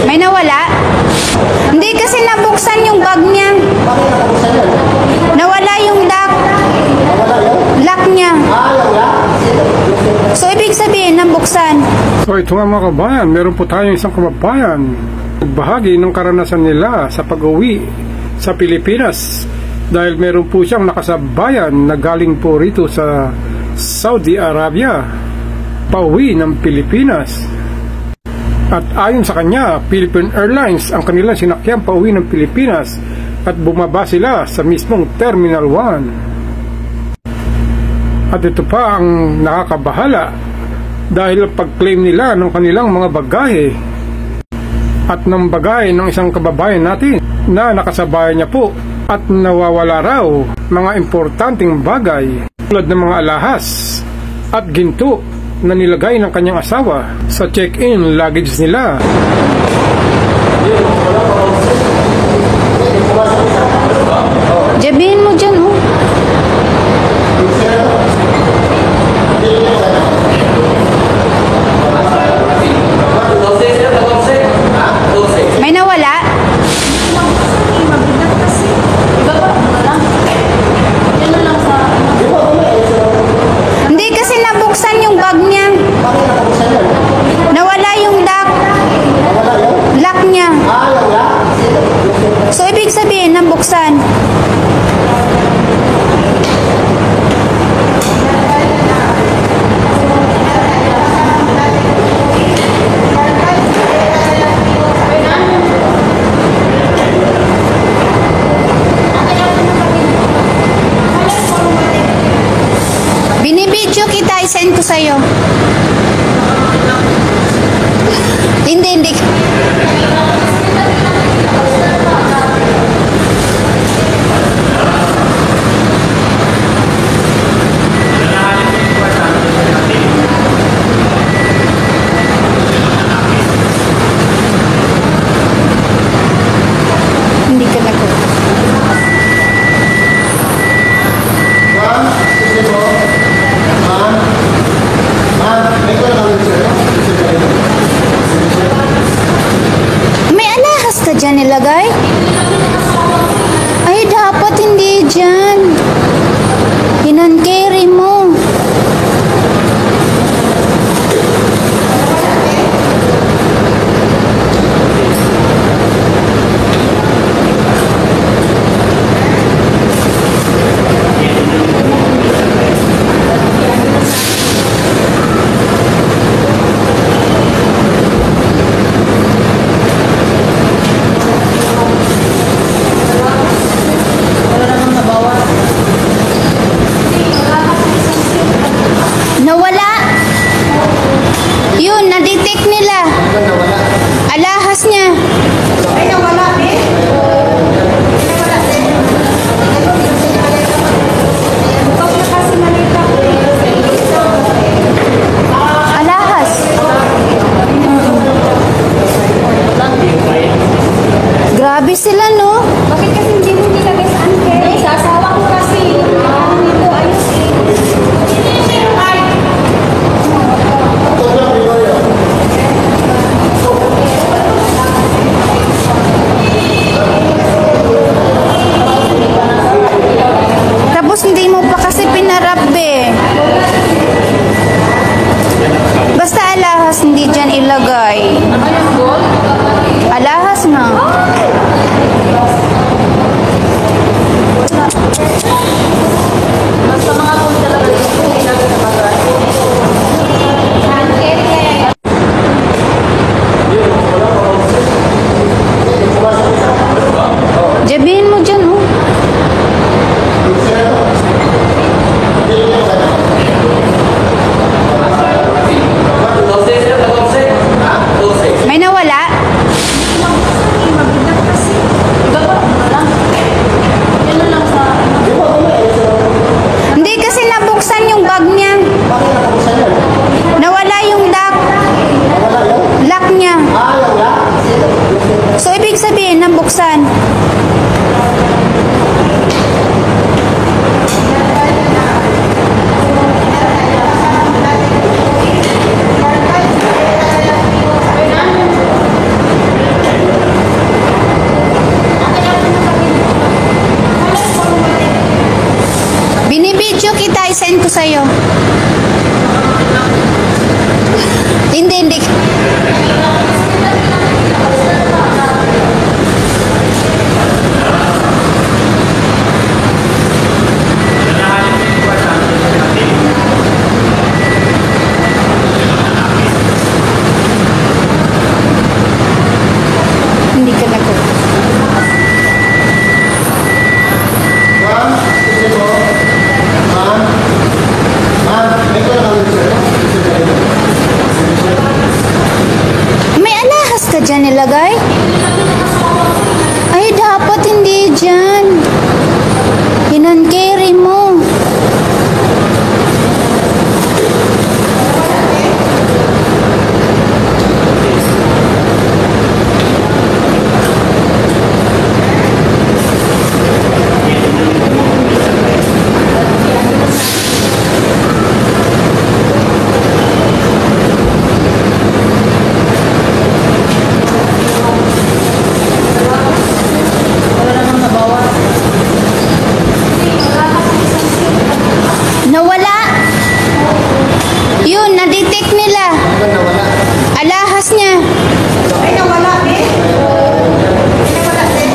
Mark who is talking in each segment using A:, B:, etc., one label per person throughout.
A: May nawala? Hindi kasi nabuksan yung bag niya.
B: Bakit nakabuksan yun?
A: Nawala yung lock.
B: Wala yun?
A: Lock niya.
B: Yung lock?
A: So, ibig sabihin, nabuksan.
C: So ito nga mga kabayan, meron po tayong isang kababayan bahagi ng karanasan nila sa pag-uwi sa Pilipinas dahil meron po siyang nakasabayan na galing po rito sa Saudi Arabia pauwi ng Pilipinas. At ayon sa kanya, Philippine Airlines ang kanilang sinakyan pauwi ng Pilipinas at bumaba sila sa mismong Terminal 1. At ito pa ang nakakabahala dahil pag-claim nila ng kanilang mga bagahe at ng bagahe ng isang kababayan natin na nakasabay niya po at nawawala raw mga importanteng bagay tulad ng mga alahas at ginto na nilagay ng kanyang asawa sa check-in luggage nila.
A: Jabihin mo dyan, oh. May nawala? Hindi kasi nabuksan yung bag niya.
B: Bakit nakabuksan yun?
A: Nawala yung lock.
B: Wala yun?
A: Lock niya.
B: Yung lock?
A: So, ibig sabihin, nabuksan. Binibidyo kita, isend ko sa'yo. Hindi. Hindi ka nag- May alahas ka dyan nilagay? Ay, dapat hindi dyan. Hinan-carry mo. Nawala. Yun, na-detect nila. Alahas niya. Ay, nawala eh. Alahas. Grabe sila, no? Bakit kasi hindi mo nilagay sa anker? Sa asawa ko kasi. Ito, ayos eh. Tapos hindi mo pa kasi pinarap eh. Basta alahas hindi dyan ilagay. Alahas na. Jabihin mo dyan, oh. May nawala? Hindi kasi nabuksan yung bag niya.
B: Bakit nakabuksan yun?
A: Nawala yung lock.
B: Wala yun?
A: Lock niya.
B: Yung lock?
A: So, ibig sabihin, nabuksan. sa'yo. Hindi. Hindi ka nag
B: Ma'am, kasi po. Ma'am. Ma'am, may ko lang sir.
A: May alahas ka dyan nilagay? Ay, dapat hindi dyan. Hinand-carry mo. Nawala. Yun, na-detect nila.
B: Nawala.
A: Alahas niya.
D: Ay, nawala eh. Nawala din.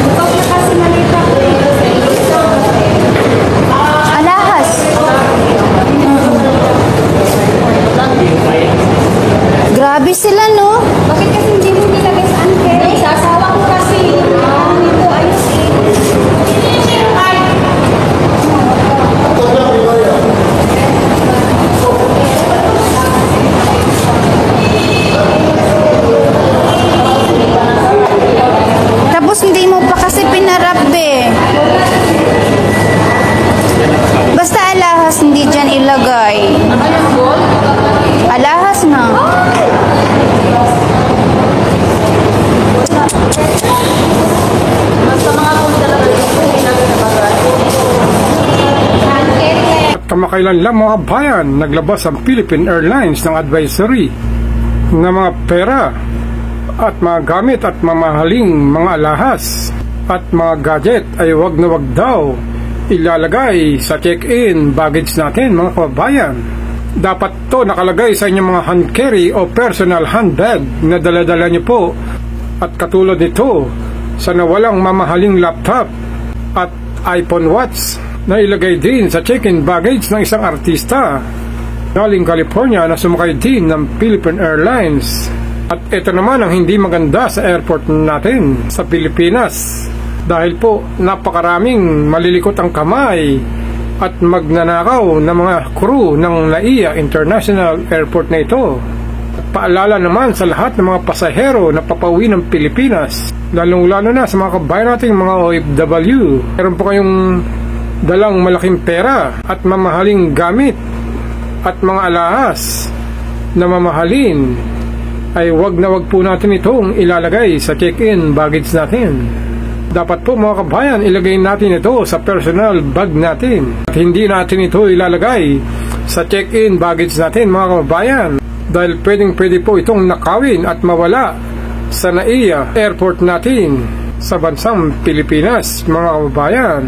D: Ikaw na kasi malita ko
A: Alahas. Grabe sila, no?
D: Bakit kasi hindi mo nilagay sa anke? Ay, sasawa ko kasi. Ito, ayos eh. Ay,
B: Ito lang, Gregorio.
A: Tapos hindi mo pa kasi pinarap eh. Basta alahas, hindi dyan ilagay. Alahas na.
C: At kamakailan lang mga bayan, naglabas ang Philippine Airlines ng advisory na mga pera at mga gamit at mamahaling mga alahas at mga gadget ay wag na wag daw ilalagay sa check-in baggage natin mga kababayan. Dapat to nakalagay sa inyong mga hand carry o personal handbag na dala-dala nyo po, at katulad nito sa nawalang mamahaling laptop at iPhone Watch na ilagay din sa check-in baggage ng isang artista galing California na sumakay din ng Philippine Airlines. At ito naman ang hindi maganda sa airport natin sa Pilipinas, dahil po napakaraming malilikot ang kamay at magnanakaw ng mga crew ng NAIA International Airport na ito. At paalala naman sa lahat ng mga pasahero na papauwi ng Pilipinas, lalong-lalo na sa mga kabayan nating mga OFW. Meron po kayong dalang malaking pera at mamahaling gamit at mga alahas na mamahalin, ay wag na wag po natin itong ilalagay sa check-in baggage natin. Dapat po mga kabayan, ilagay natin ito sa personal bag natin at hindi natin ito ilalagay sa check-in baggage natin mga kabayan, dahil pwede po itong nakawin at mawala sa NAIA airport natin sa bansang Pilipinas mga kababayan.